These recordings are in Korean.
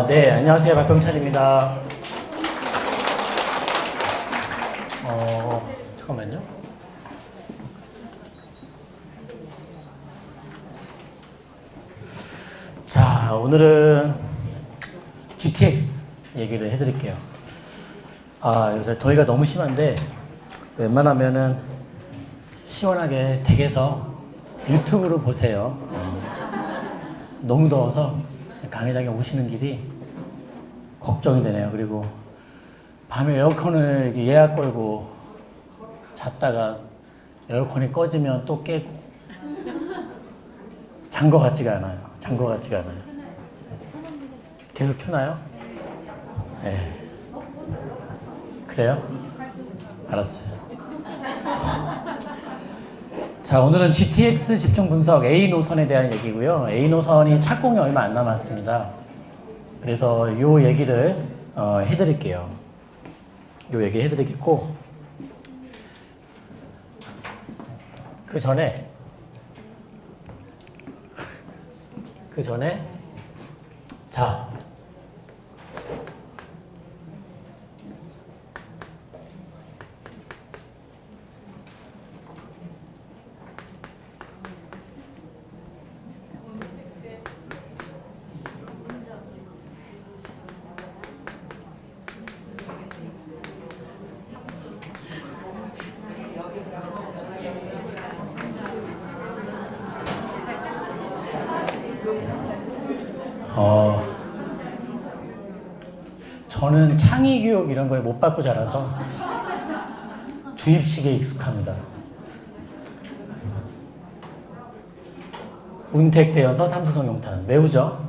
네, 안녕하세요. 박병찬입니다. 잠깐만요. 자, 오늘은 GTX 얘기를 해드릴게요. 요새 더위가 너무 심한데, 웬만하면은 시원하게 댁에서 유튜브로 보세요. 너무 더워서 강의장에 오시는 길이 걱정이 되네요. 그리고 밤에 에어컨을 예약 걸고 잤다가 에어컨이 꺼지면 또 깨고 잔 거 같지가 않아요. 계속 켜나요? 네. 그래요? 알았어요. 자, 오늘은 GTX 집중 분석 A 노선에 대한 얘기고요. A 노선이 착공이 얼마 안 남았습니다. 그래서 요 얘기를 해드릴게요. 요 얘기 해드리겠고, 그 전에 자, 저는 창의교육 이런 걸 못 받고 자라서 주입식에 익숙합니다. 운택대연서 삼수성 용탄 외우죠?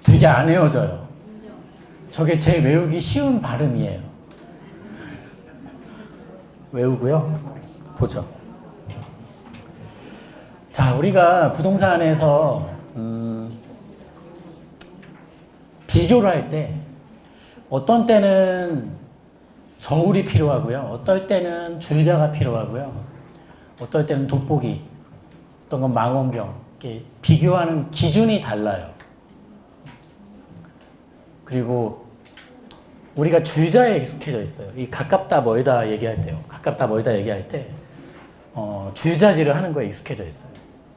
되게 안 외워져요. 저게 제 외우기 쉬운 발음이에요. 외우고요. 보죠. 자, 우리가 부동산에서 비교를 할 때 어떤 때는 저울이 필요하고요. 어떨 때는 줄자가 필요하고요. 어떨 때는 돋보기, 어떤 건 망원경. 이렇게 비교하는 기준이 달라요. 그리고 우리가 줄자에 익숙해져 있어요. 이 가깝다 멀다 얘기할 때요. 가깝다 멀다 얘기할 때 줄자질을 하는 거에 익숙해져 있어요.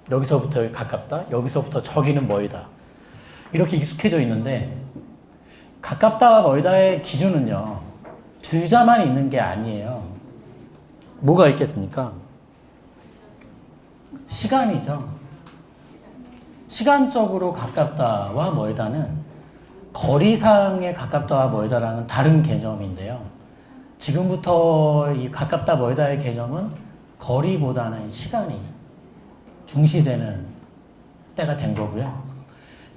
여기서부터 가깝다, 여기서부터 저기는 멀다. 이렇게 익숙해져 있는데 가깝다와 멀다의 기준은요, 줄자만 있는 게 아니에요. 뭐가 있겠습니까? 시간이죠. 시간적으로 가깝다와 멀다는 거리상의 가깝다와 멀다라는 다른 개념인데요. 지금부터 이 가깝다 멀다의 개념은 거리보다는 시간이 중시되는 때가 된 거고요.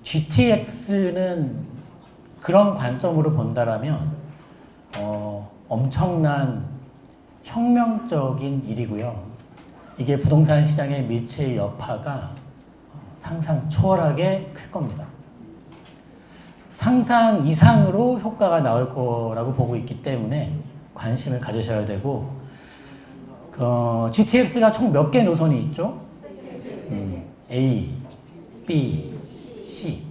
GTX는 그런 관점으로 본다라면 엄청난 혁명적인 일이고요. 이게 부동산 시장에 미칠 여파가 상상 초월하게 클 겁니다. 상상 이상으로 효과가 나올 거라고 보고 있기 때문에 관심을 가지셔야 되고, GTX가 총 몇 개 노선이 있죠? A, B, C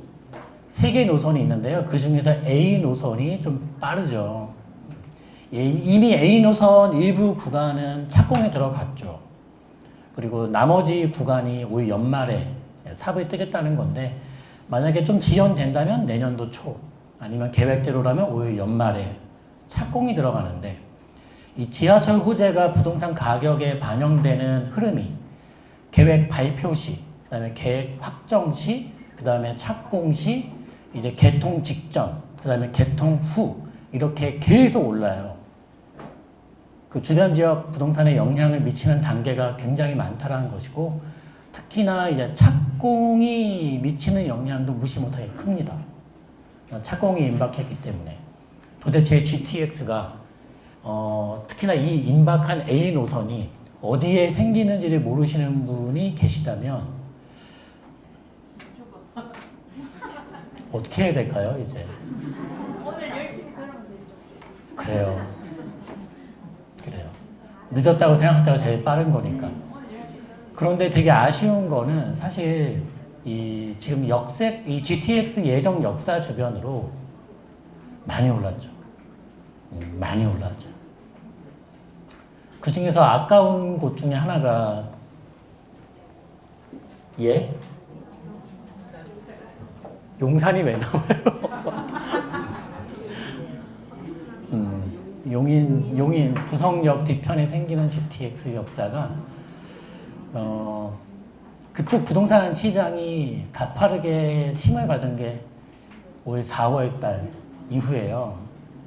3개 노선이 있는데요. 그 중에서 A 노선이 좀 빠르죠. 이미 A 노선 일부 구간은 착공에 들어갔죠. 그리고 나머지 구간이 올 연말에 삽을 뜨겠다는 건데, 만약에 좀 지연된다면 내년도 초, 아니면 계획대로라면 올 연말에 착공이 들어가는데, 이 지하철 호재가 부동산 가격에 반영되는 흐름이 계획 발표 시, 그 다음에 계획 확정 시, 그 다음에 착공 시, 이제 개통 직전, 그 다음에 개통 후, 이렇게 계속 올라요. 그 주변 지역 부동산에 영향을 미치는 단계가 굉장히 많다라는 것이고, 특히나 이제 착공이 미치는 영향도 무시 못하게 큽니다. 착공이 임박했기 때문에. 도대체 GTX가 특히나 이 임박한 A 노선이 어디에 생기는지를 모르시는 분이 계시다면 어떻게 해야 될까요, 이제? 오늘 열심히 걸으면 되죠. 그래요. 늦었다고 생각했다가 제일 빠른 거니까. 그런데 되게 아쉬운 거는 사실 이 지금 역색, 이 GTX 예정 역사 주변으로 많이 올랐죠. 많이 올랐죠. 그 중에서 아까운 곳 중에 하나가 예? 용산이 왜 나와요? 용인 구성역 뒤편에 생기는 GTX 역사가 그쪽 부동산 시장이 가파르게 힘을 받은 게 올 4월 달 이후에요.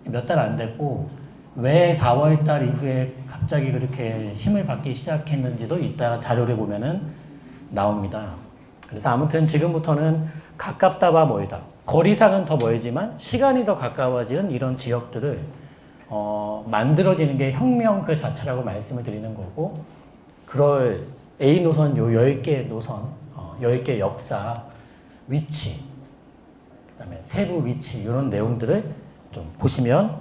몇 달 안 됐고 왜 4월 달 이후에 갑자기 그렇게 힘을 받기 시작했는지도 이따 자료를 보면은 나옵니다. 그래서 아무튼 지금부터는 가깝다와 멀다. 거리상은 더 멀지만 시간이 더 가까워지는 이런 지역들을 만들어지는 게 혁명 그 자체라고 말씀을 드리는 거고, 그럴 A 노선 요 10개 노선, 10개 역사, 위치, 그 다음에 세부 위치 이런 내용들을 좀 보시면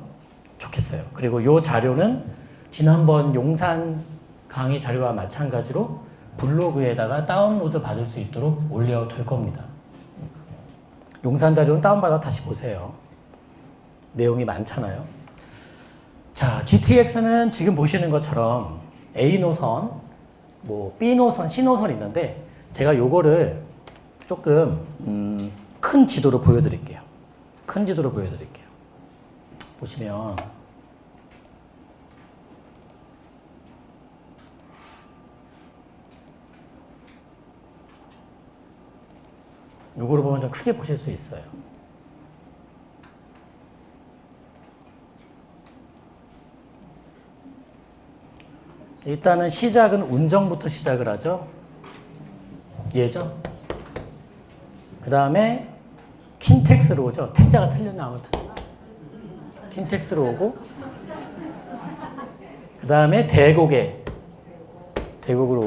좋겠어요. 그리고 요 자료는 지난번 용산 강의 자료와 마찬가지로 블로그에다가 다운로드 받을 수 있도록 올려둘 겁니다. 용산 자료는 다운받아 다시 보세요. 내용이 많잖아요. 자, GTX는 지금 보시는 것처럼 A 노선, 뭐 B 노선, C 노선 있는데 제가 요거를 조금 큰 지도로 보여드릴게요. 큰 지도로 보여드릴게요. 보시면 요거를 보면 좀 크게 보실 수 있어요. 일단은 시작은 운정부터 시작을 하죠. 예죠. 그 다음에 킨텍스로 오죠. 택자가 틀렸나 아무튼. 킨텍스로 오고 그 다음에 대곡으로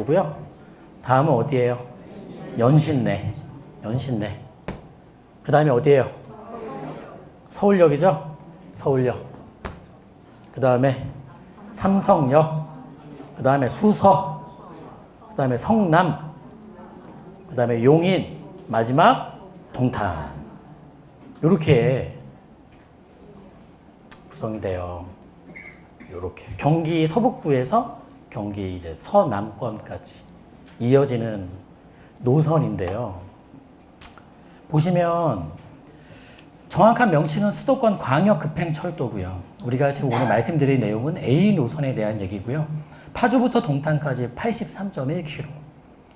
오고요. 다음은 어디예요? 연신내. 그 다음에 어디예요? 서울역이죠. 서울역. 그 다음에 삼성역. 그 다음에 수서. 그 다음에 성남. 그 다음에 용인. 마지막 동탄. 요렇게 구성이 돼요. 요렇게 경기 서북부에서 경기 이제 서남권까지 이어지는 노선인데요. 보시면 정확한 명칭은 수도권 광역급행철도고요. 우리가 지금 오늘 말씀드린 내용은 A 노선에 대한 얘기고요. 파주부터 동탄까지 83.1km,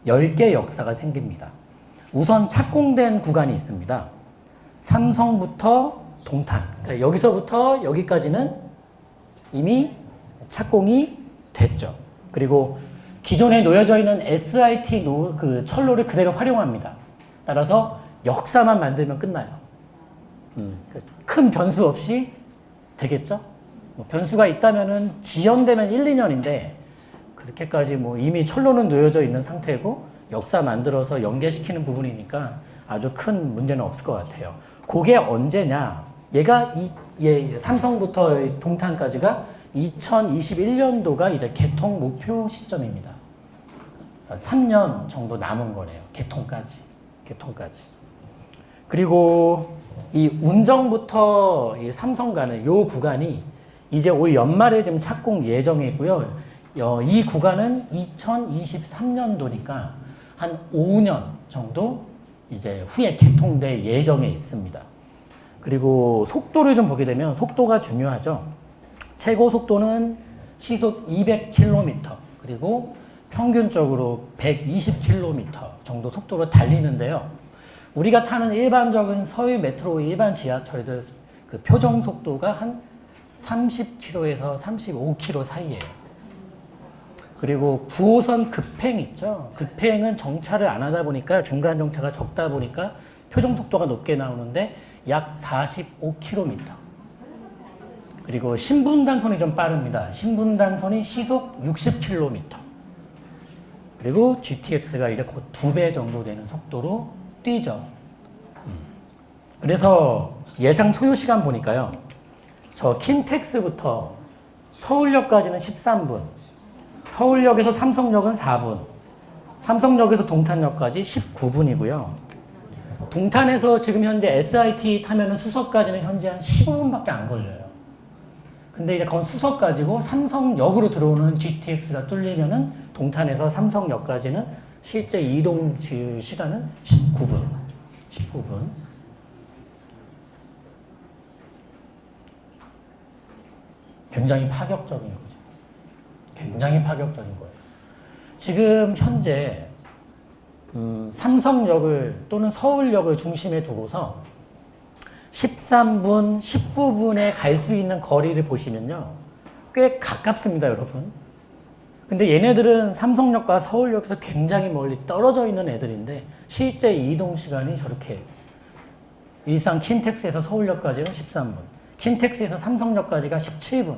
10개 역사가 생깁니다. 우선 착공된 구간이 있습니다. 삼성부터 동탄, 그러니까 여기서부터 여기까지는 이미 착공이 됐죠. 그리고 기존에 놓여져 있는 SIT 그 철로를 그대로 활용합니다. 따라서 역사만 만들면 끝나요. 큰 변수 없이 되겠죠? 뭐 변수가 있다면은 지연되면 1, 2년인데 그렇게까지 뭐 이미 철로는 놓여져 있는 상태고 역사 만들어서 연계시키는 부분이니까 아주 큰 문제는 없을 것 같아요. 그게 언제냐? 얘가 삼성부터 동탄까지가 2021년도가 이제 개통 목표 시점입니다. 3년 정도 남은 거네요. 개통까지. 그리고 이 운정부터 이 삼성 가는 요 구간이 이제 올 연말에 지금 착공 예정이고요. 이 구간은 2023년도니까 한 5년 정도 이제 후에 개통될 예정에 있습니다. 그리고 속도를 좀 보게 되면 속도가 중요하죠. 최고 속도는 시속 200km 그리고 평균적으로 120km 정도 속도로 달리는데요. 우리가 타는 일반적인 서울 메트로 일반 지하철들 그 표정 속도가 한 30km에서 35km 사이예요. 그리고 9호선 급행 있죠. 급행은 정차를 안 하다 보니까 중간 정차가 적다 보니까 표정 속도가 높게 나오는데 약 45km. 그리고 신분당선이 좀 빠릅니다. 신분당선이 시속 60km. 그리고 GTX가 이제 곧 2배 정도 되는 속도로 뛰죠. 그래서 예상 소요 시간 보니까요. 저 킨텍스부터 서울역까지는 13분. 서울역에서 삼성역은 4분. 삼성역에서 동탄역까지 19분이고요. 동탄에서 지금 현재 SIT 타면은 수서까지는 현재 한 15분밖에 안 걸려요. 근데 이제 그건 수서 가지고 삼성역으로 들어오는 GTX가 뚫리면은 동탄에서 삼성역까지는 실제 이동 시간은 19분. 19분. 굉장히 파격적인 거죠. 굉장히 파격적인 거예요. 지금 현재 삼성역을 또는 서울역을 중심에 두고서 13분, 19분에 갈 수 있는 거리를 보시면요. 꽤 가깝습니다, 여러분. 근데 얘네들은 삼성역과 서울역에서 굉장히 멀리 떨어져 있는 애들인데 실제 이동 시간이 저렇게 일산 킨텍스에서 서울역까지는 13분, 킨텍스에서 삼성역까지가 17분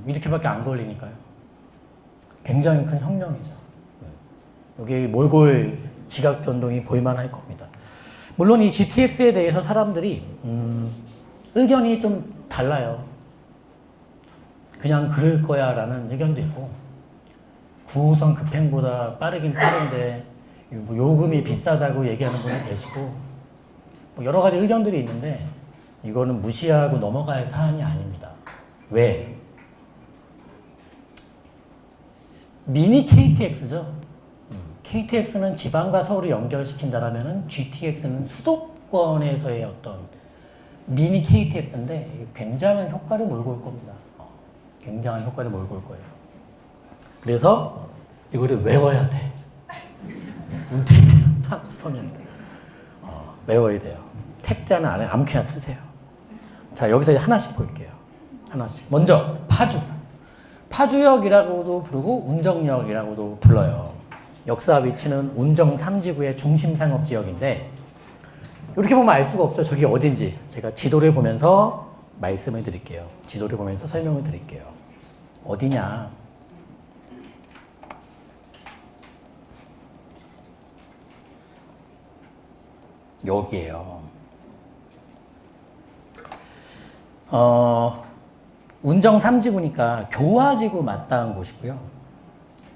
이렇게밖에 안 걸리니까요. 굉장히 큰 혁명이죠. 여기 몰골 지각 변동이 볼만 할 겁니다. 물론 이 GTX에 대해서 사람들이 의견이 좀 달라요. 그냥 그럴 거야 라는 의견도 있고 9호선 급행보다 빠르긴 빠른데 뭐 요금이 비싸다고 얘기하는 분이 계시고 뭐 여러 가지 의견들이 있는데 이거는 무시하고 넘어갈 사안이 아닙니다. 왜? 미니 KTX죠. KTX는 지방과 서울을 연결시킨다라면은 GTX는 수도권에서의 어떤 미니 KTX인데 굉장한 효과를 몰고 올 겁니다. 굉장한 효과를 몰고 올 거예요. 그래서 이거를 외워야 돼. 운転삼성인데 외워야 돼요. 택자는 안 해. 아무렇게나 쓰세요. 자, 여기서 하나씩 볼게요. 하나씩. 먼저 파주. 파주역이라고도 부르고 운정역이라고도 불러요. 역사 위치는 운정 3지구의 중심 상업지역인데 이렇게 보면 알 수가 없죠. 저기 어딘지. 제가 지도를 보면서 말씀을 드릴게요. 지도를 보면서 설명을 드릴게요. 어디냐? 여기에요. 운정 3지구니까 교화지구 맞닿은 곳이고요.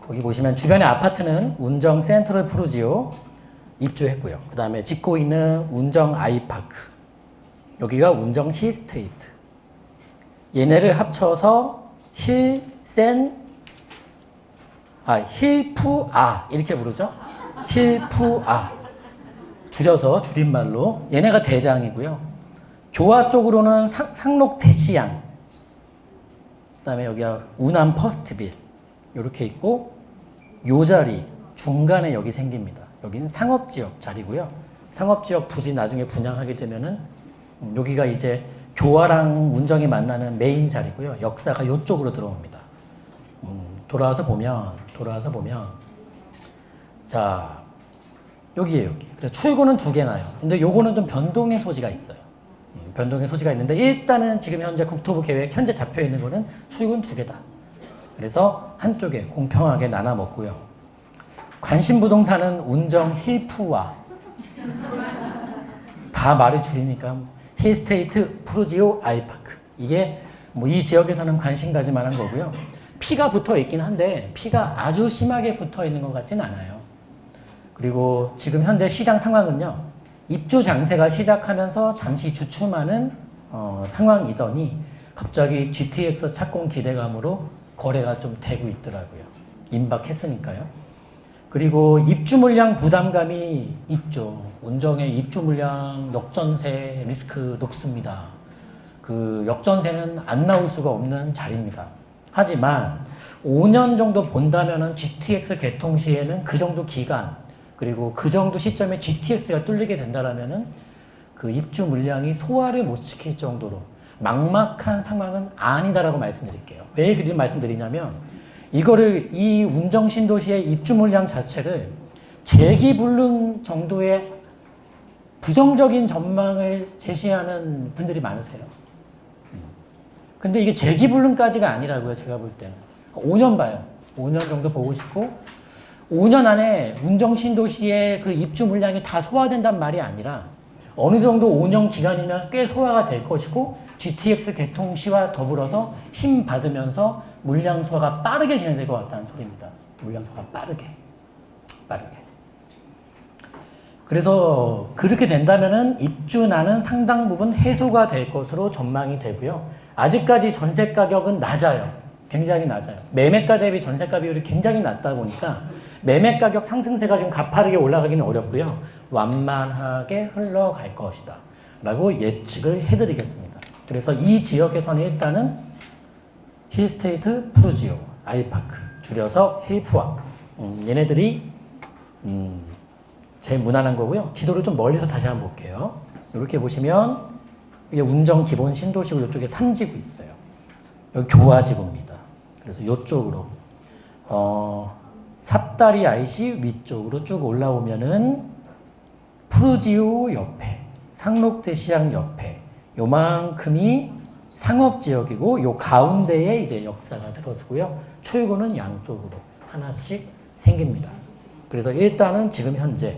거기 보시면 주변의 아파트는 운정 센트럴 푸르지오 입주했고요. 그 다음에 짓고 있는 운정 아이파크. 여기가 운정 힐스테이트. 얘네를 합쳐서 힐푸아 이렇게 부르죠. 힐푸아. 줄여서 줄임말로 얘네가 대장이고요. 교화 쪽으로는 상록 대시양. 그 다음에 여기가 운암 퍼스트빌. 이렇게 있고 요 자리 중간에 여기 생깁니다. 여기는 상업지역 자리고요. 상업지역 부지 나중에 분양하게 되면은 여기가 이제 교화랑 운정이 만나는 메인 자리고요. 역사가 이쪽으로 들어옵니다. 돌아와서 보면 자 여기에요. 여기. 그래서 출구는 두 개 나요. 근데 요거는 좀 변동의 소지가 있어요. 변동의 소지가 있는데 일단은 지금 현재 국토부 계획 현재 잡혀 있는 거는 출구는 두 개다. 그래서 한쪽에 공평하게 나눠 먹고요. 관심부동산은 운정 힐푸와 다 말을 줄이니까 힐스테이트 푸르지오 아이파크. 이게 뭐 이 지역에서는 관심 가질 만한 거고요. 피가 붙어 있긴 한데 피가 아주 심하게 붙어 있는 것 같진 않아요. 그리고 지금 현재 시장 상황은요. 입주 장세가 시작하면서 잠시 주춤하는 상황이더니 갑자기 GTX 착공 기대감으로 거래가 좀 되고 있더라고요. 임박했으니까요. 그리고 입주 물량 부담감이 있죠. 운정의 입주 물량 역전세 리스크 높습니다. 그 역전세는 안 나올 수가 없는 자리입니다. 하지만 5년 정도 본다면은 GTX 개통 시에는 그 정도 기간 그리고 그 정도 시점에 GTX가 뚫리게 된다라면은 그 입주 물량이 소화를 못 시킬 정도로 막막한 상황은 아니다라고 말씀드릴게요. 왜 그렇게 말씀드리냐면 이거를 이 운정 신도시의 입주 물량 자체를 재기불능 정도의 부정적인 전망을 제시하는 분들이 많으세요. 근데 이게 재기불능까지가 아니라고요. 제가 볼 때는 5년 봐요. 5년 정도 보고 싶고 5년 안에 운정 신도시의 그 입주 물량이 다 소화된단 말이 아니라 어느 정도 5년 기간이면 꽤 소화가 될 것이고 GTX 개통 시와 더불어서 힘 받으면서 물량 소화가 빠르게 진행될 것 같다는 소리입니다. 물량 소화가 빠르게. 빠르게. 그래서 그렇게 된다면은 입주난은 상당 부분 해소가 될 것으로 전망이 되고요. 아직까지 전세 가격은 낮아요. 굉장히 낮아요. 매매가 대비 전세가 비율이 굉장히 낮다 보니까 매매 가격 상승세가 지금 가파르게 올라가기는 어렵고요. 완만하게 흘러갈 것이다 라고 예측을 해드리겠습니다. 그래서 이 지역에서는 일단은 힐스테이트, 푸르지오, 아이파크, 줄여서 힐프와 얘네들이 제일 무난한 거고요. 지도를 좀 멀리서 다시 한번 볼게요. 이렇게 보시면 이게 운정 기본 신도시고 이쪽에 3지구 있어요. 여기 교화지구입니다. 그래서 이쪽으로 삽다리 IC 위쪽으로 쭉 올라오면은 푸르지오 옆에 상록대 시장 옆에 요만큼이 상업지역이고 요 가운데에 이제 역사가 들어서고요. 출구는 양쪽으로 하나씩 생깁니다. 그래서 일단은 지금 현재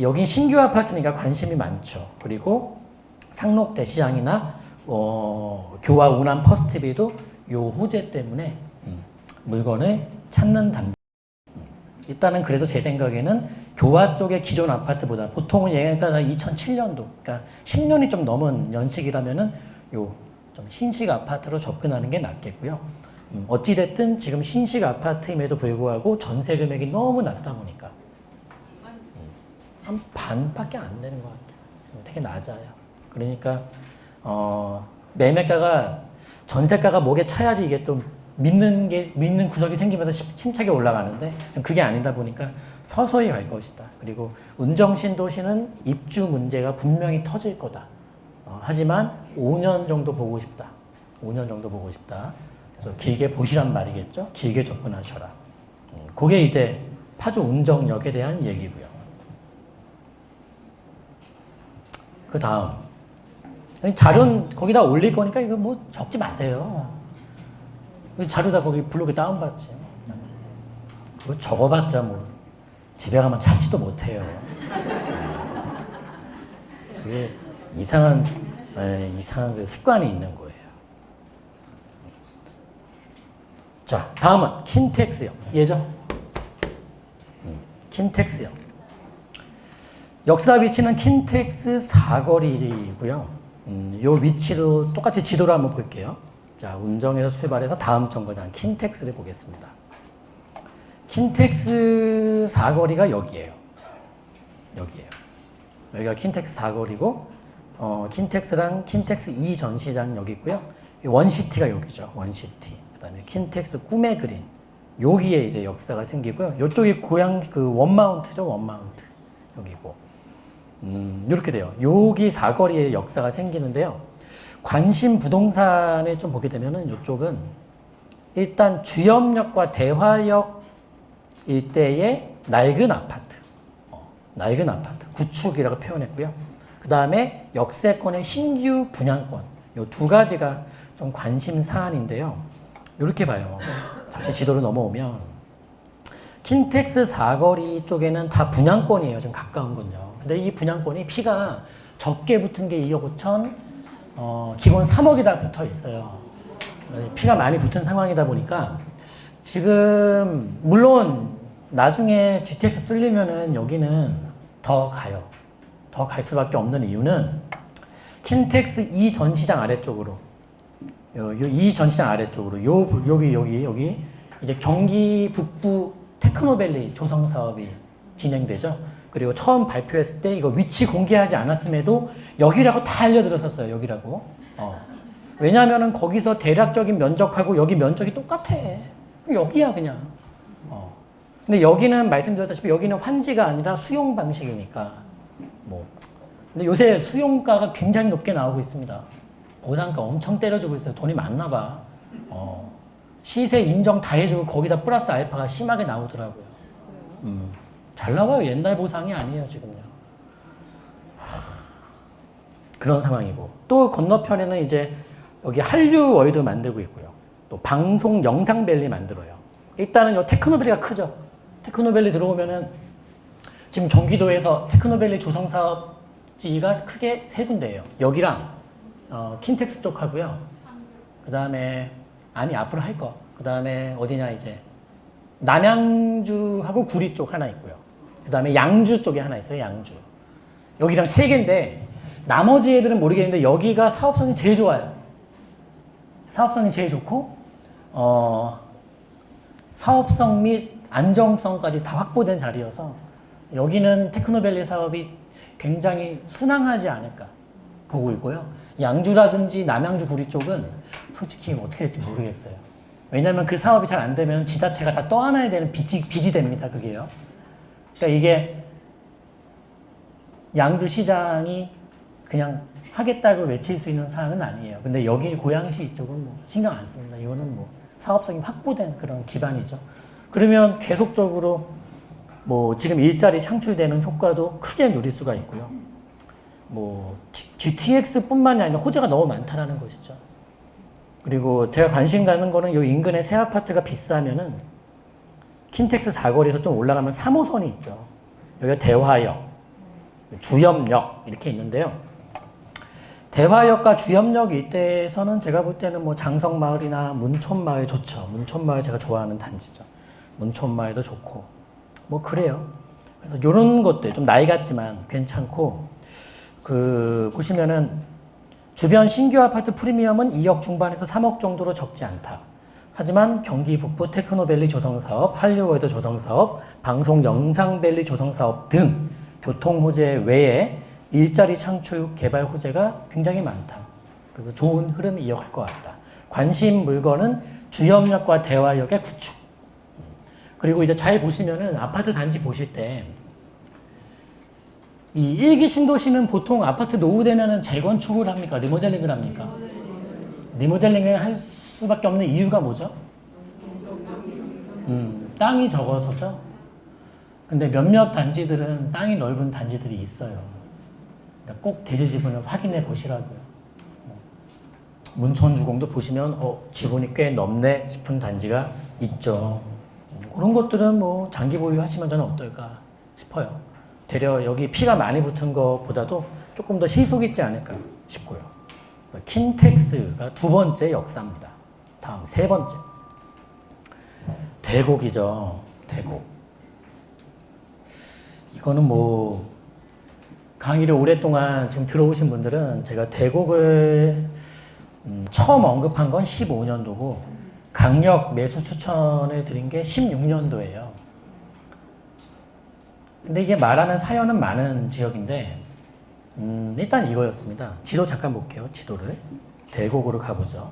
여긴 신규 아파트니까 관심이 많죠. 그리고 상록대 시장이나 교화 운암 퍼스트비도 요 호재 때문에 물건을 찾는 단계. 일단은 그래서 제 생각에는 교화 쪽의 기존 아파트보다 보통은 얘가 2007년도, 그러니까 10년이 좀 넘은 연식이라면은 요 좀 신식 아파트로 접근하는 게 낫겠고요. 어찌됐든 지금 신식 아파트임에도 불구하고 전세 금액이 너무 낮다 보니까 한 반밖에 안 되는 것 같아요. 되게 낮아요. 그러니까 매매가가 전세가가 목에 차야지 이게 또 믿는 구석이 생기면서 침착이 올라가는데 좀 그게 아니다 보니까 서서히 갈 것이다. 그리고 운정신도시는 입주 문제가 분명히 터질 거다. 하지만 5년 정도 보고 싶다. 5년 정도 보고 싶다. 그래서 길게 보시란 말이겠죠. 길게 접근하셔라. 그게 이제 파주 운정역에 대한 얘기고요. 그 다음 자료는 거기다 올릴 거니까 이거 뭐 적지 마세요. 자료 다 거기 블로그에 다운받지. 그거 적어봤자 뭐 집에 가면 찾지도 못해요. 그게 이상한 그 습관이 있는 거예요. 자, 다음은 킨텍스역. 예죠? 킨텍스역. 역사 위치는 킨텍스 사거리이고요. 요 위치로 똑같이 지도로 한번 볼게요. 자, 운정에서 출발해서 다음 정거장 킨텍스를 보겠습니다. 킨텍스 사거리가 여기예요. 여기가 킨텍스 사거리고 킨텍스랑 킨텍스 2 전시장 여기 있고요. 원시티가 여기죠. 원시티. 그다음에 킨텍스 꿈의 그린. 여기에 이제 역사가 생기고요. 이쪽이 고향 그 원마운트죠. 원마운트. 여기고. 이렇게 돼요. 여기 사거리에 역사가 생기는데요. 관심 부동산에 좀 보게 되면은 이쪽은 일단 주염역과 대화역 일대의 낡은 아파트. 낡은 아파트. 구축이라고 표현했고요. 그 다음에 역세권의 신규 분양권. 이 두 가지가 좀 관심 사안인데요. 이렇게 봐요. 다시 지도로 넘어오면 킨텍스 사거리 쪽에는 다 분양권이에요. 좀 가까운 건요. 근데 이 분양권이 피가 적게 붙은 게 2억 5천, 기본 3억이 다 붙어 있어요. 피가 많이 붙은 상황이다 보니까 지금 물론 나중에 GTX 뚫리면은 여기는 더 가요. 더 갈 수밖에 없는 이유는 킨텍스 2 전시장 아래쪽으로 이 전시장 아래쪽으로 여기 이제 경기 북부 테크노밸리 조성 사업이 진행되죠. 그리고 처음 발표했을 때 이거 위치 공개하지 않았음에도 여기라고 다 알려드렸었어요. 여기라고. 왜냐하면은 거기서 대략적인 면적하고 여기 면적이 똑같아. 여기야 그냥. 근데 여기는 말씀드렸다시피 여기는 환지가 아니라 수용 방식이니까 뭐. 근데 요새 수용가가 굉장히 높게 나오고 있습니다. 보상가 엄청 때려주고 있어요. 돈이 많나 봐. 시세 인정 다 해주고 거기다 플러스 알파가 심하게 나오더라고요. 잘 나와요. 옛날 보상이 아니에요, 지금요. 그런 상황이고. 또 건너편에는 이제 여기 한류월드 만들고 있고요. 또 방송 영상밸리 만들어요. 일단은 요 테크노밸리가 크죠. 테크노밸리 들어오면은 지금 경기도에서 테크노밸리 조성 사업지가 크게 세 군데예요. 여기랑 킨텍스 쪽 하고요. 그 다음에 아니 앞으로 할 거. 그 다음에 어디냐 이제 남양주하고 구리 쪽 하나 있고요. 그 다음에 양주 쪽에 하나 있어요. 양주. 여기랑 3개인데 나머지 애들은 모르겠는데 여기가 사업성이 제일 좋아요. 사업성이 제일 좋고 사업성 및 안정성까지 다 확보된 자리여서 여기는 테크노밸리 사업이 굉장히 순항하지 않을까 보고 있고요. 양주라든지 남양주 구리 쪽은 솔직히 어떻게 될지 모르겠어요. 왜냐하면 그 사업이 잘 안 되면 지자체가 다 떠안아야 되는 빚이 됩니다. 그게요. 그러니까 이게 양주시장이 그냥 하겠다고 외칠 수 있는 사항은 아니에요. 근데 여기 고양시 이쪽은 뭐 신경 안 씁니다. 이거는 뭐 사업성이 확보된 그런 기반이죠. 그러면 계속적으로 뭐 지금 일자리 창출되는 효과도 크게 누릴 수가 있고요. 뭐 GTX뿐만이 아니라 호재가 너무 많다라는 것이죠. 그리고 제가 관심 가는 거는 이 인근의 새 아파트가 비싸면은 킨텍스 사거리에서 좀 올라가면 3호선이 있죠. 여기가 대화역, 주염역 이렇게 있는데요. 대화역과 주염역 이때에서는 제가 볼 때는 뭐 장성마을이나 문촌마을 좋죠. 문촌마을 제가 좋아하는 단지죠. 문촌마을도 좋고 뭐 그래요. 그래서 이런 것들 좀 나이 같지만 괜찮고 보시면은 주변 신규 아파트 프리미엄은 2억 중반에서 3억 정도로 적지 않다. 하지만 경기 북부 테크노밸리 조성사업, 할리월드 조성사업, 방송 영상밸리 조성사업 등 교통호재 외에 일자리 창출 개발 호재가 굉장히 많다. 그래서 좋은 흐름이 이어갈 것 같다. 관심 물건은 주염역과 대화역의 구축. 그리고 이제 잘 보시면은 아파트 단지 보실 때 이 1기 신도시는 보통 아파트 노후되면은 재건축을 합니까? 리모델링을 합니까? 리모델링을 할 수밖에 없는 이유가 뭐죠? 땅이 적어서죠. 근데 몇몇 단지들은 땅이 넓은 단지들이 있어요. 그러니까 꼭 대지 지분을 확인해 보시라고요. 문천주공도 보시면 지분이 꽤 넓네 싶은 단지가 있죠. 그런 것들은 뭐 장기 보유하시면 저는 어떨까 싶어요. 되려 여기 피가 많이 붙은 것보다도 조금 더 시속 있지 않을까 싶고요. 그래서 킨텍스가 2번째 역사입니다. 다음 3번째. 대곡이죠. 대곡. 이거는 뭐 강의를 오랫동안 지금 들어오신 분들은 제가 대곡을 처음 언급한 건 15년도고 강력 매수 추천을 드린 게 16년도예요. 근데 이게 말하는 사연은 많은 지역인데 일단 이거였습니다. 지도 잠깐 볼게요. 지도를. 대곡으로 가보죠.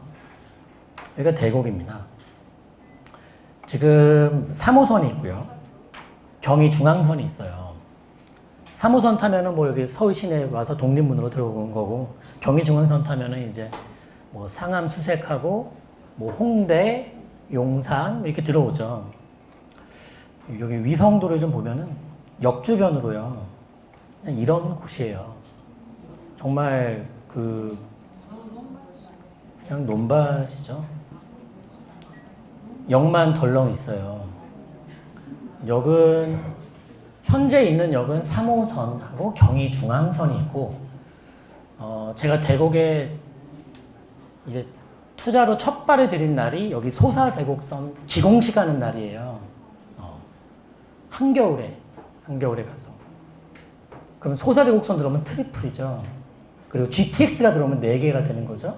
여기가 대곡입니다. 지금 3호선이 있고요. 경의 중앙선이 있어요. 3호선 타면은 뭐 여기 서울 시내 와서 독립문으로 들어오는 거고, 경의 중앙선 타면은 이제 뭐 상암 수색하고 뭐 홍대, 용산 이렇게 들어오죠. 여기 위성도를 좀 보면은 역주변으로요. 그냥 이런 곳이에요. 정말 그냥 논밭이죠. 역만 덜렁 있어요. 역은 현재 있는 역은 3호선하고 경의 중앙선이 있고, 제가 대곡에 이제 투자로 첫 발을 들인 날이 여기 소사대곡선 기공식 하는 날이에요. 한겨울에 가서. 그럼 소사대곡선 들어오면 트리플이죠. 그리고 GTX가 들어오면 4개가 되는 거죠.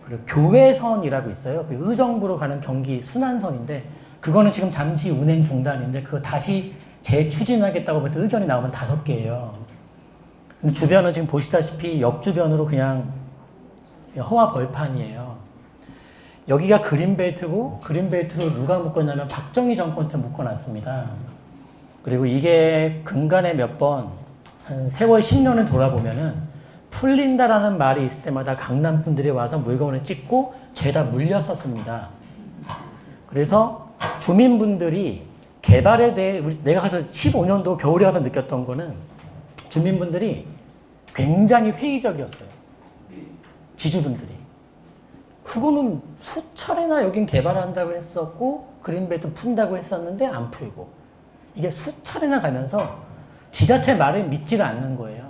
그리고 교외선이라고 있어요. 의정부로 가는 경기 순환선인데 그거는 지금 잠시 운행 중단인데 그거 다시 재추진하겠다고 해서 의견이 나오면 5개예요. 근데 주변은 지금 보시다시피 역주변으로 그냥 허와 벌판이에요. 여기가 그린벨트고 그린벨트로 누가 묶었냐면 박정희 정권 때 묶어놨습니다. 그리고 이게 근간에 몇 번 한 세월 10년을 돌아보면은 풀린다라는 말이 있을 때마다 강남 분들이 와서 물건을 찍고 죄다 물렸었습니다. 그래서 주민분들이 개발에 대해 내가 가서 15년도 겨울에 가서 느꼈던 거는 주민분들이 굉장히 회의적이었어요. 지주분들이. 그거는 수차례나 여긴 개발한다고 했었고 그린벨트 푼다고 했었는데 안 풀고 이게 수차례나 가면서 지자체 말을 믿지를 않는 거예요.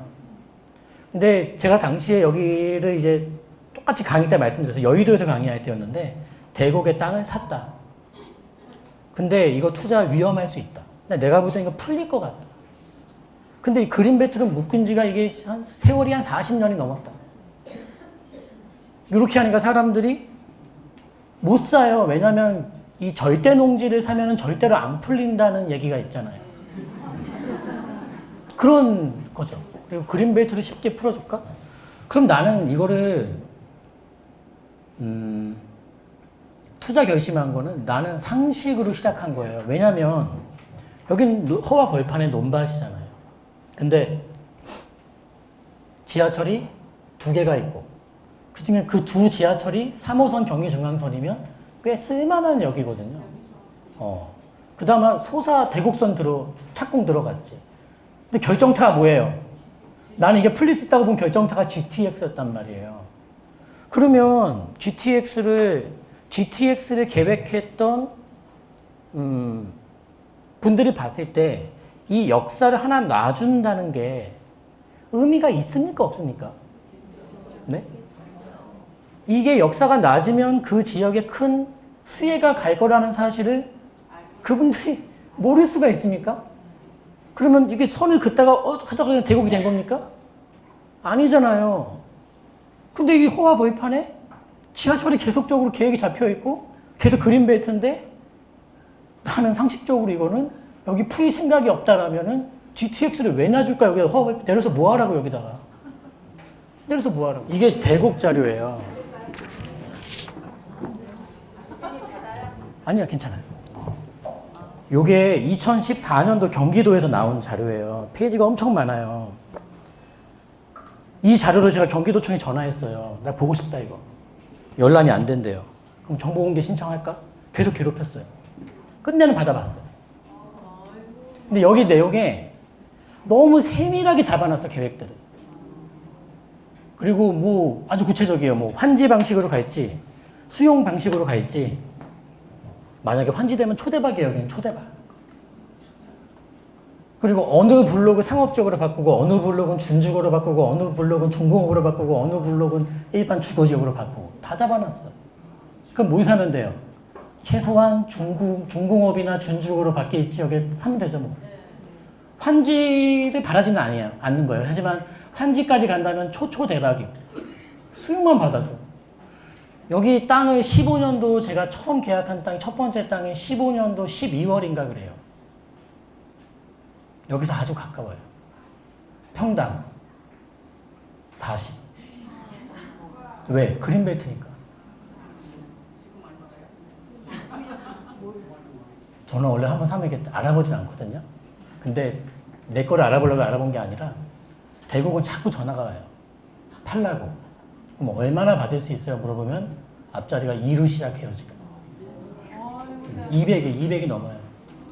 근데 제가 당시에 여기를 이제 똑같이 강의 때 말씀드려서 여의도에서 강의할 때였는데 대곡의 땅을 샀다. 근데 이거 투자 위험할 수 있다. 근데 내가 볼 때 이거 풀릴 것 같다. 근데 이 그린벨트는 묶은 지가 이게 세월이 한 40년이 넘었다. 이렇게 하니까 사람들이 못 사요. 왜냐면 이 절대 농지를 사면은 절대로 안 풀린다는 얘기가 있잖아요. 그런 거죠. 그리고 그린벨트를 쉽게 풀어줄까? 그럼 나는 이거를 투자 결심한 거는 나는 상식으로 시작한 거예요. 왜냐면 여긴 허와 벌판의 논밭이잖아요. 근데 지하철이 2개가 있고 그중에 그 2 지하철이 3호선 경의중앙선이면 꽤 쓸만한 역이거든요. 그 다음에 소사 대곡선 착공 들어갔지. 근데 결정타가 뭐예요? 나는 이게 풀릴 수 있다고 본 결정타가 GTX였단 말이에요. 그러면 GTX를 계획했던 분들이 봤을 때 이 역사를 하나 놔준다는 게 의미가 있습니까? 없습니까? 네? 이게 역사가 낮으면 그 지역에 큰 수혜가 갈 거라는 사실을 그분들이 모를 수가 있습니까? 그러면 이게 선을 긋다가 하다가 그냥 대곡이 된 겁니까? 아니잖아요. 근데 이 허와 벌판에 지하철이 계속적으로 계획이 잡혀 있고 계속 그린벨트인데 나는 상식적으로 이거는 여기 풀 생각이 없다라면은 GTX를 왜 놔줄까? 여기 허와 벌판 내려서 뭐 하라고 여기다가. 내려서 뭐 하라고. 이게 대곡 자료예요. 아니요, 괜찮아요. 요게 2014년도 경기도에서 나온 자료예요. 페이지가 엄청 많아요. 이 자료로 제가 경기도청에 전화했어요. 나 보고 싶다 이거. 연락이 안 된대요. 그럼 정보공개 신청할까? 계속 괴롭혔어요. 끝내는 받아봤어요. 근데 여기 내용에 너무 세밀하게 잡아놨어, 계획들을. 그리고 뭐 아주 구체적이에요. 뭐 환지 방식으로 갈지, 수용 방식으로 갈지. 만약에 환지되면 초대박이에요. 여기는 초대박. 그리고 어느 블록을 상업적으로 바꾸고 어느 블록은 준주거로 바꾸고 어느 블록은 중공업으로 바꾸고 어느 블록은 일반 주거지역으로 바꾸고 다 잡아놨어. 그럼 뭐 사면 돼요? 최소한 중공업이나 준주거로 바뀔 지역에 사면 되죠. 뭐. 환지를 바라지는 않는 거예요. 하지만 환지까지 간다면 초초대박이고 수용만 받아도 여기 땅을 15년도 제가 처음 계약한 땅이 첫 번째 땅이 15년도 12월인가 그래요. 여기서 아주 가까워요. 평당 40. 왜? 그린벨트니까. 저는 원래 한번 사면 이렇게 알아보진 않거든요. 근데 내 거를 알아보려고 알아본 게 아니라 대국은 자꾸 전화가 와요. 팔라고. 그럼 얼마나 받을 수 있어요? 물어보면 앞자리가 2로 시작해요, 지금. 200이 넘어요.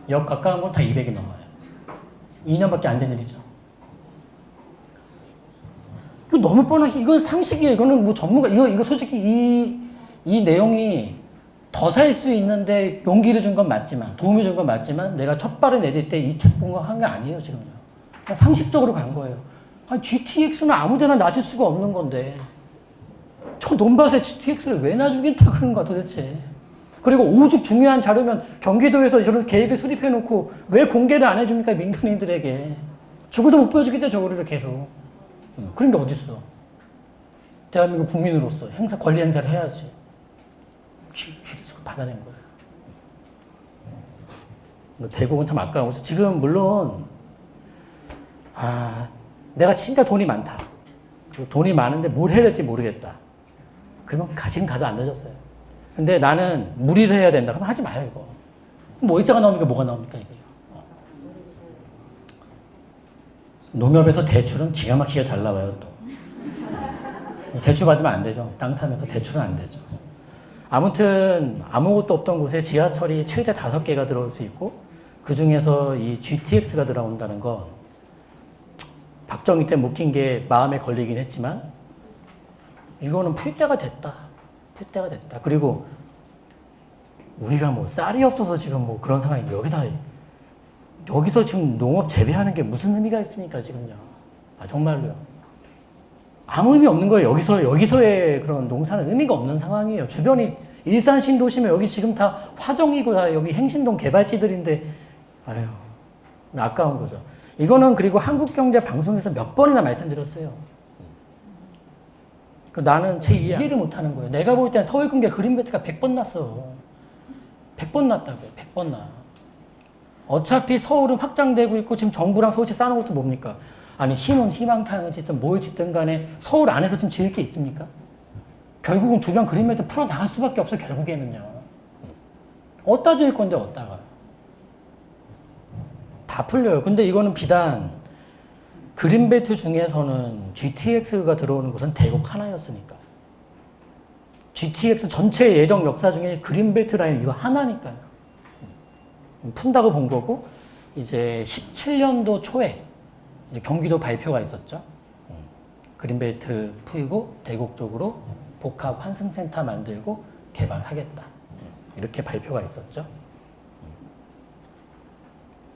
역 가까운 건 다 200이 넘어요. 2년밖에 안 된 일이죠. 이거 너무 뻔하시, 이건 상식이에요. 이거는 뭐 전문가, 이거 솔직히 이 내용이 더 살 수 있는데 용기를 준 건 맞지만, 도움을 준 건 맞지만, 내가 첫 발을 내딜 때 이 책 본 거 한 게 아니에요, 지금요. 그냥 상식적으로 간 거예요. 아니, GTX는 아무 데나 놔줄 수가 없는 건데, 저 논밭에 GTX를 왜 놔주겠다 그런 거야, 도대체. 그리고 오죽 중요한 자료면 경기도에서 저런 계획을 수립해 놓고 왜 공개를 안 해줍니까, 민간인들에게. 죽어도 못 보여주겠대, 저거를 계속. 그런 게 어딨어. 대한민국 국민으로서 권리 행사를 해야지. 기술을 받아낸 거예요. 대국은 참 아까워. 지금 물론 내가 진짜 돈이 많다. 돈이 많은데 뭘 해야 될지 모르겠다. 그러면 지금 가도 안 늦었어요. 근데 나는 무리를 해야 된다. 그럼 하지 마요, 이거. 뭐 어디서가 나오니까 뭐가 나옵니까, 이게. 농협에서 대출은 기가 막히게 잘 나와요, 또. 대출 받으면 안 되죠. 땅 사면서 대출은 안 되죠. 아무튼 아무것도 없던 곳에 지하철이 최대 5개가 들어올 수 있고 그 중에서 이 GTX가 들어온다는 건 박정희 때 묶인 게 마음에 걸리긴 했지만 이거는 풀 때가 됐다. 풀 때가 됐다. 그리고 우리가 뭐 쌀이 없어서 지금 뭐 그런 상황이 여기서 지금 농업 재배하는 게 무슨 의미가 있습니까, 지금요. 정말로요. 아무 의미 없는 거예요. 여기서의 그런 농사는 의미가 없는 상황이에요. 주변이 일산 신도시면 여기 지금 다 화정이고 다 여기 행신동 개발지들인데, 아까운 거죠. 이거는 그리고 한국경제방송에서 몇 번이나 말씀드렸어요. 나는 제 이해를 못하는 거예요. 내가 볼 땐 서울근교 그린벨트가 100번 났어. 100번 났다고요. 100번 나. 어차피 서울은 확장되고 있고 지금 정부랑 서울시 쌓는 것도 뭡니까? 아니 신혼 희망타운을 짓든 뭘 짓든 간에 서울 안에서 지금 지을 게 있습니까? 결국은 주변 그린벨트 풀어나갈 수밖에 없어 결국에는요. 어디다 지을 건데 어디다가. 다 풀려요. 근데 이거는 비단 그린벨트 중에서는 GTX가 들어오는 곳은 대곡 하나였으니까. GTX 전체 예정 역사 중에 그린벨트 라인 이거 하나니까요. 푼다고 본 거고, 이제 17년도 초에 이제 경기도 발표가 있었죠. 그린벨트 풀고 대곡 쪽으로 복합 환승센터 만들고 개발하겠다. 이렇게 발표가 있었죠.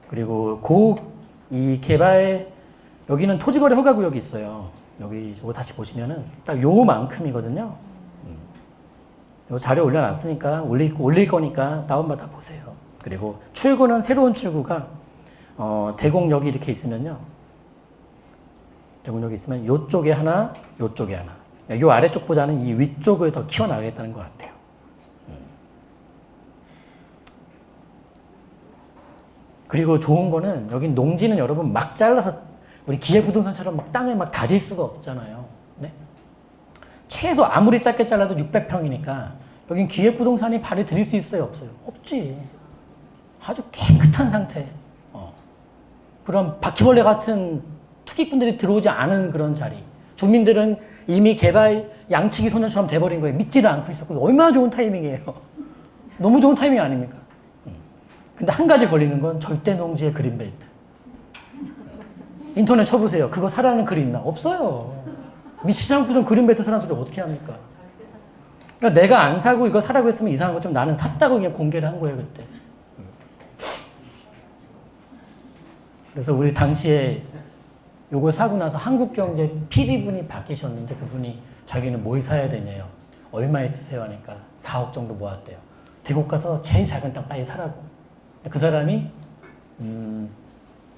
그리고 이 개발, 여기는 토지거래 허가구역이 있어요. 여기 이거 다시 보시면은 딱 요만큼이거든요. 요 자료 올려놨으니까 올릴 거니까 다운받아 보세요. 그리고 출구는 새로운 출구가 대곡역이 이렇게 있으면요. 대곡역이 있으면 요쪽에 하나, 요쪽에 하나. 요 아래쪽보다는 이 위쪽을 더 키워나가겠다는 것 같아요. 그리고 좋은 거는 여긴 농지는 여러분 막 잘라서 우리 기획부동산처럼 막 땅을 막 다질 수가 없잖아요. 네? 최소 아무리 짧게 잘라도 600평이니까 여긴 기획부동산이 발을 들일 수 있어요? 없어요? 없지. 아주 깨끗한 상태. 그럼 바퀴벌레 같은 투기꾼들이 들어오지 않은 그런 자리. 주민들은 이미 개발 양치기 소년처럼 돼버린 거예요. 믿지를 않고 있었고 얼마나 좋은 타이밍이에요. 너무 좋은 타이밍 아닙니까? 근데 한 가지 걸리는 건 절대 농지의 그린벨트. 인터넷 쳐보세요. 그거 사라는 글이 있나? 없어요. 미치지 않고선 그린벨트 사라는 소리 어떻게 합니까? 그러니까 내가 안 사고 이거 사라고 했으면 이상한 것좀 나는 샀다고 그냥 공개를 한 거예요, 그때. 그래서 우리 당시에 요걸 사고 나서 한국경제 PD분이 바뀌셨는데 그분이 자기는 뭘 사야 되냐요. 얼마에 쓰세요 하니까 4억 정도 모았대요. 대곡 가서 제일 작은 땅 빨리 사라고. 그 사람이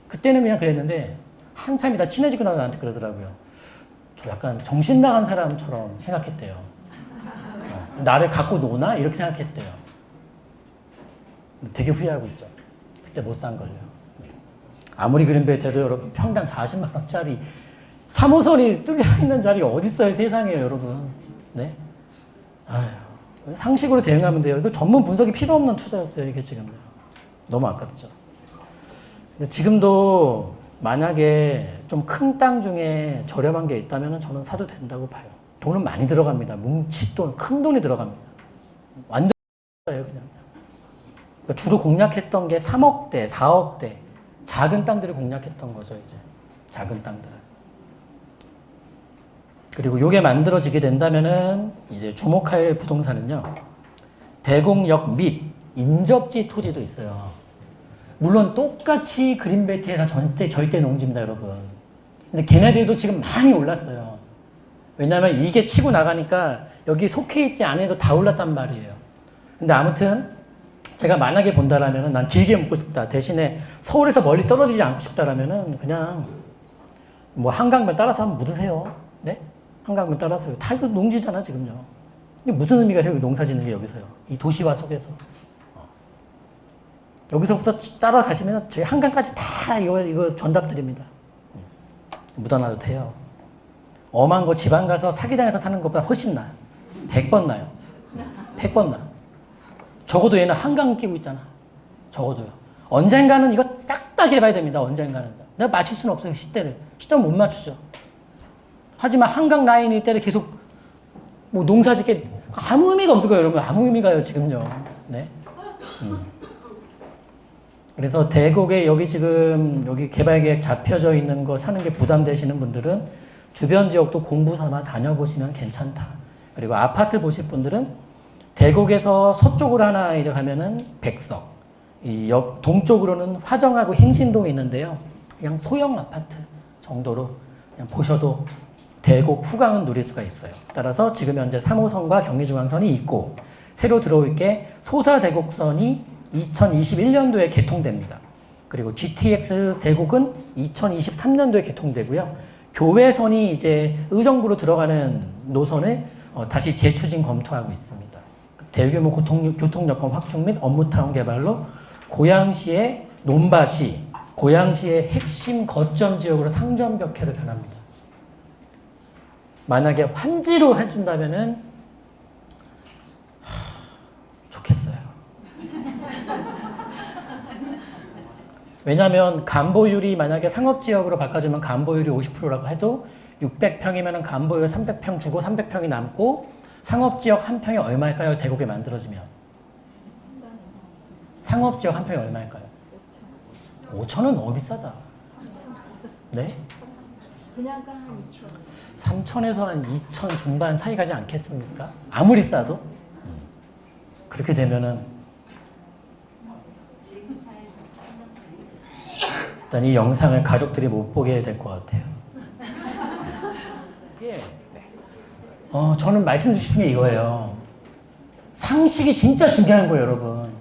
그때는 그냥 그랬는데 한참 이다 친해지고 나서 나한테 그러더라고요. 저 약간 정신 나간 사람처럼 생각했대요. 나를 갖고 노나? 이렇게 생각했대요. 되게 후회하고 있죠. 그때 못 산 걸요. 아무리 그린벨트도 여러분 평당 40만 원짜리 3호선이 뚫려 있는 자리가 어디 있어요 세상에 여러분. 네? 아유, 상식으로 대응하면 돼요. 이거 전문 분석이 필요 없는 투자였어요 이게 지금. 너무 아깝죠. 근데 지금도 만약에 좀 큰 땅 중에 저렴한 게 있다면 저는 사도 된다고 봐요. 돈은 많이 들어갑니다. 뭉칫돈, 큰 돈이 들어갑니다. 완전 그냥. 그러니까 주로 공략했던 게 3억대, 4억대 작은 땅들을 공략했던 거죠 이제. 작은 땅들은. 그리고 요게 만들어지게 된다면은 이제 주목할 부동산은요. 대곡역 및 인접지 토지도 있어요. 물론 똑같이 그린벨트에다 절대 농지입니다, 여러분. 근데 걔네들도 지금 많이 올랐어요. 왜냐하면 이게 치고 나가니까 여기 속해 있지 않아도 다 올랐단 말이에요. 근데 아무튼 제가 만약에 본다라면은 난 길게 묻고 싶다. 대신에 서울에서 멀리 떨어지지 않고 싶다라면은 그냥 뭐 한강변 따라서 한번 묻으세요. 네? 한강변 따라서요. 다 이거 농지잖아, 지금요. 근데 무슨 의미가 있어요, 농사 짓는 게 여기서요. 이 도시화 속에서. 여기서부터 따라가시면 저희 한강까지 다 이거 전답드립니다. 묻어놔도 돼요. 엄한 거 지방 가서 사기당해서 사는 것보다 훨씬 나아요. 100번 나요. 100번 나. 적어도 얘는 한강 끼고 있잖아. 적어도요. 언젠가는 이거 싹 다 개발됩니다. 언젠가는. 내가 맞출 수는 없어요. 시대를. 시점 못 맞추죠. 하지만 한강 라인일 때를 계속 뭐 농사 짓게 아무 의미가 없는 거예요. 여러분. 아무 의미가요. 지금요. 네. 그래서 대곡에 여기 지금 여기 개발계획 잡혀져 있는 거 사는 게 부담되시는 분들은 주변 지역도 공부 삼아 다녀보시면 괜찮다. 그리고 아파트 보실 분들은 대곡에서 서쪽으로 하나 이제 가면은 백석, 이 옆 동쪽으로는 화정하고 행신동이 있는데요. 그냥 소형 아파트 정도로 그냥 보셔도 대곡 후광은 누릴 수가 있어요. 따라서 지금 현재 3호선과 경의중앙선이 있고 새로 들어올 게 소사대곡선이 2021년도에 개통됩니다. 그리고 GTX 대곡은 2023년도에 개통되고요. 교외선이 이제 의정부로 들어가는 노선을 다시 재추진 검토하고 있습니다. 대규모 교통 여건 확충 및 업무 타운 개발로 고양시의 논밭이 고양시의 핵심 거점 지역으로 상점벽해로 변합니다. 만약에 환지로 해준다면은 좋겠어요. 왜냐하면 간보율이 만약에 상업지역으로 바꿔주면 간보율이 50%라고 해도 600평이면 간보율 300평 주고 300평이 남고 상업지역 한 평이 얼마일까요? 대곡에 만들어지면. 상업지역 한 평이 얼마일까요? 5천은 너무 비싸다. 네? 분양가 한 2천. 3천에서 한 2천 중반 사이 가지 않겠습니까? 아무리 싸도. 그렇게 되면은 일단 이 영상을 가족들이 못 보게 될 것 같아요. 예. 저는 말씀드리고 싶은 게 이거예요. 상식이 진짜 중요한 거예요, 여러분.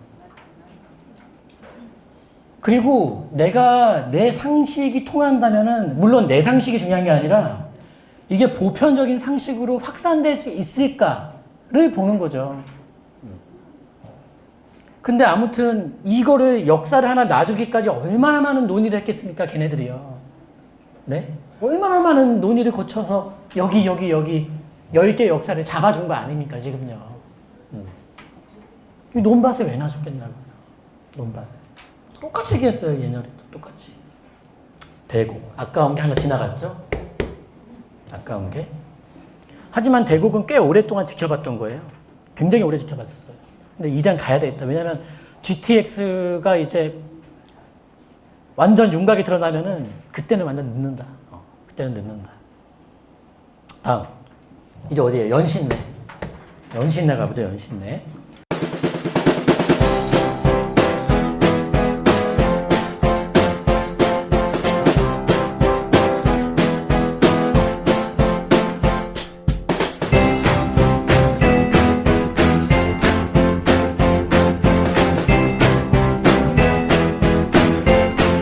그리고 내가 내 상식이 통한다면은, 물론 내 상식이 중요한 게 아니라, 이게 보편적인 상식으로 확산될 수 있을까를 보는 거죠. 근데 아무튼 이거를 역사를 하나 놔주기까지 얼마나 많은 논의를 했겠습니까, 걔네들이요. 네? 얼마나 많은 논의를 거쳐서 여기 10개 역사를 잡아준 거 아닙니까, 지금요. 이 논밭을 왜 놔줬겠냐고요. 논밭을. 똑같이 얘기했어요, 예년에도. 똑같이. 대곡. 아까운 게 하나 지나갔죠? 아까운 게. 하지만 대곡은 꽤 오랫동안 지켜봤던 거예요. 굉장히 오래 지켜봤었어요. 근데 이젠 가야 되겠다. 왜냐면 GTX가 이제 완전 윤곽이 드러나면은 그때는 완전 늦는다. 그때는 늦는다. 다음. 이제 어디에요? 연신내. 연신내 가보죠, 연신내.